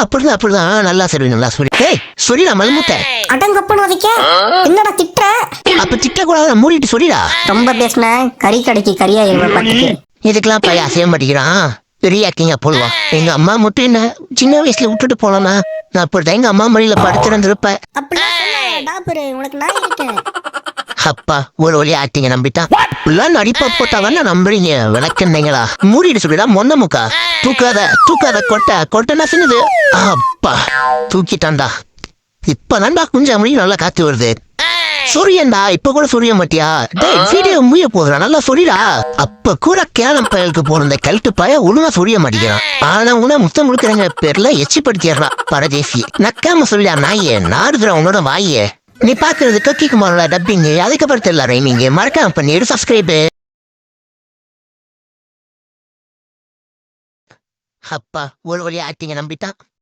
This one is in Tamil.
அப்படிதான் நல்லா சொல்லி ஏய் சொல்லிடா மல்முத்த. அடங்கப்பன்னு வதைக்க என்னடா திட்டுற? அப்ப திட்ட கூடாது, மூடிட்டு சொல்லிடா. ரொம்ப பேசின கறி கடைக்கு கறியாயிருவ பாத்துக்கு. இதுக்கெல்லாம் பையன் அசைய மாட்டேங்கிறான், பெரிய ஆக்டிங்கா போடுவான். எங்க அம்மா மட்டும் என்ன சின்ன வயசுல விட்டுட்டு போனோம்னா நான் அப்படிதான் எங்க அம்மா மடியில படுத்திருந்திருப்பேன். உனக்கு நான் இருக்கேன். அப்பா ஒரு வழியா ஆக்டிங்க நம்பிட்டான். இப்பெல்லாம் நடிப்பா போட்டாதான் நம்புறீங்க, விளக்குன்னீங்களா? மூடிட்டு சொல்லிடா மொன்ன முக்கா. தூக்காத கொட்டனா சின்னது. அப்பா தூக்கிட்டான்டா. இப்பதான்டா கொஞ்சம் மணி நல்லா காத்து வருது. சூரியன்டா இப்ப கூட சூரிய மாட்டியா? வீடியோ முடிய போதுடா, நல்லா சொல்லிடா. அப்ப கூட கேளம் பயலுக்கு போன கழுத்து பாய ஒழுங்கா சொல்லிய மாட்டேங்கிறான். ஆனா உன முத்தம் முழுக்கிறங்க பேர்ல எச்சிப்படுத்திடுறான் பரதேசி. நக்காம சொல்லியா நாயே, நாடுதுற உன்னோட வாயே. நீ பாக்குறது கக்கி குமாரோட டப்பிங், அதுக்கப்புறம் தெரியல ரைமிங். மறக்காம பண்ணிடு சப்ஸ்கிரைப். அப்பா ஒரு வழியா ஆக்டிங்க நம்பிட்டான்.